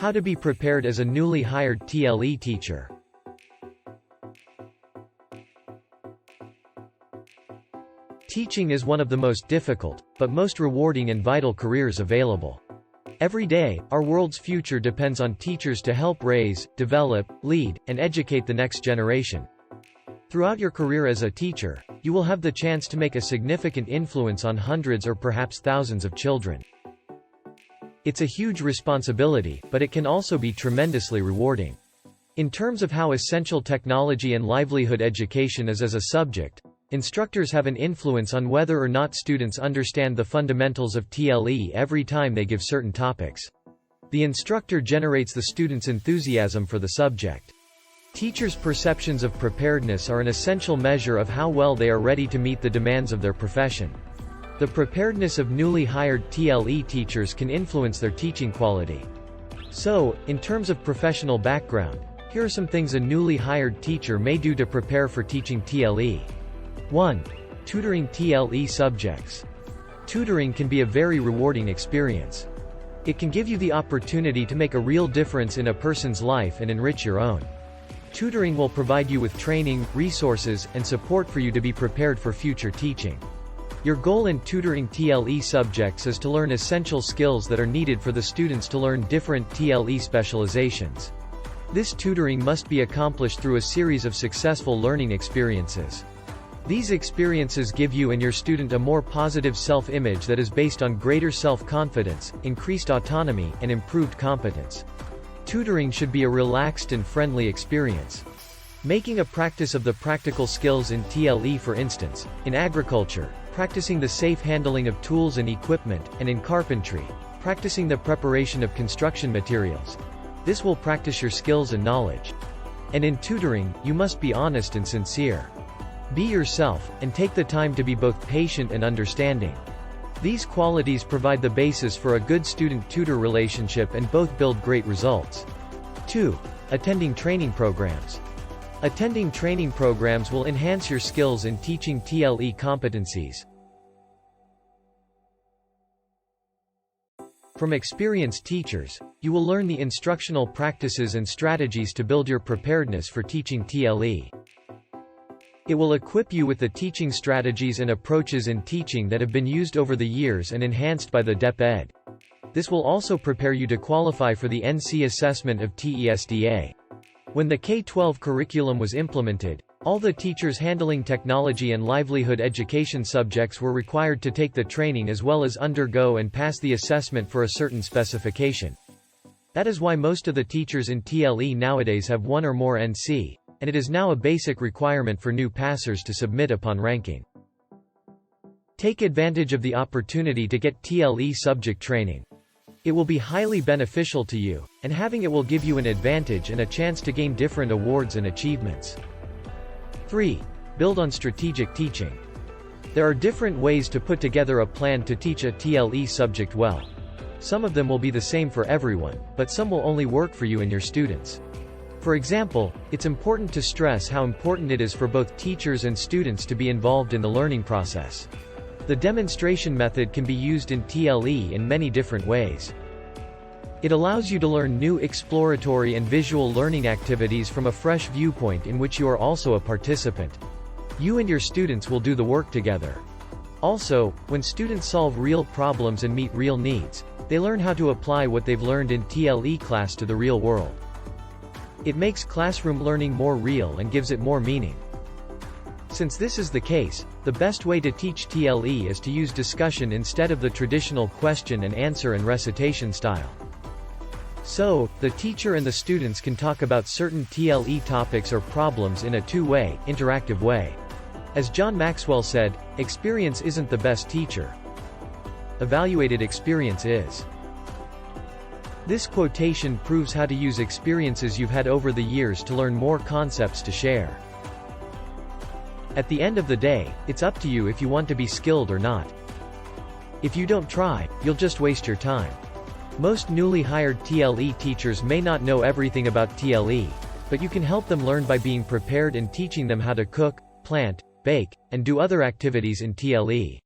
How to be prepared as a newly hired TLE teacher. Teaching is one of the most difficult, but most rewarding and vital careers available. Every day, our world's future depends on teachers to help raise, develop, lead, and educate the next generation. Throughout your career as a teacher, you will have the chance to make a significant influence on hundreds or perhaps thousands of children. It's a huge responsibility, but it can also be tremendously rewarding. In terms of how essential technology and livelihood education is as a subject, instructors have an influence on whether or not students understand the fundamentals of TLE every time they give certain topics. The instructor generates the students' enthusiasm for the subject. Teachers' perceptions of preparedness are an essential measure of how well they are ready to meet the demands of their profession. The preparedness of newly hired TLE teachers can influence their teaching quality. So, in terms of professional background, here are some things a newly hired teacher may do to prepare for teaching TLE. 1. Tutoring TLE subjects. Tutoring can be a very rewarding experience. It can give you the opportunity to make a real difference in a person's life and enrich your own. Tutoring will provide you with training, resources, and support for you to be prepared for future teaching. Your goal in tutoring TLE subjects is to learn essential skills that are needed for the students to learn different TLE specializations. This tutoring must be accomplished through a series of successful learning experiences. These experiences give you and your student a more positive self-image that is based on greater self-confidence, increased autonomy, and improved competence. Tutoring should be a relaxed and friendly experience. Making a practice of the practical skills in TLE, for instance, in agriculture, practicing the safe handling of tools and equipment, and in carpentry, practicing the preparation of construction materials. This will practice your skills and knowledge. And in tutoring, you must be honest and sincere. Be yourself, and take the time to be both patient and understanding. These qualities provide the basis for a good student-tutor relationship and both build great results. 2. Attending training programs. Attending training programs will enhance your skills in teaching TLE competencies. From experienced teachers, you will learn the instructional practices and strategies to build your preparedness for teaching TLE. It will equip you with the teaching strategies and approaches in teaching that have been used over the years and enhanced by the DepEd. This will also prepare you to qualify for the NC assessment of TESDA. When the K-12 curriculum was implemented, all the teachers handling technology and livelihood education subjects were required to take the training as well as undergo and pass the assessment for a certain specification. That is why most of the teachers in TLE nowadays have one or more NC, and it is now a basic requirement for new passers to submit upon ranking. Take advantage of the opportunity to get TLE subject training. It will be highly beneficial to you, and having it will give you an advantage and a chance to gain different awards and achievements. 3. Build on strategic teaching. There are different ways to put together a plan to teach a TLE subject well. Some of them will be the same for everyone, but some will only work for you and your students. For example, it's important to stress how important it is for both teachers and students to be involved in the learning process. The demonstration method can be used in TLE in many different ways. It allows you to learn new exploratory and visual learning activities from a fresh viewpoint in which you are also a participant. You and your students will do the work together. Also, when students solve real problems and meet real needs, they learn how to apply what they've learned in TLE class to the real world. It makes classroom learning more real and gives it more meaning. Since this is the case, the best way to teach TLE is to use discussion instead of the traditional question and answer and recitation style. So, the teacher and the students can talk about certain TLE topics or problems in a two-way, interactive way. As John Maxwell said, experience isn't the best teacher. Evaluated experience is. This quotation proves how to use experiences you've had over the years to learn more concepts to share. At the end of the day, it's up to you if you want to be skilled or not. If you don't try, you'll just waste your time. Most newly hired TLE teachers may not know everything about TLE, but you can help them learn by being prepared and teaching them how to cook, plant, bake, and do other activities in TLE.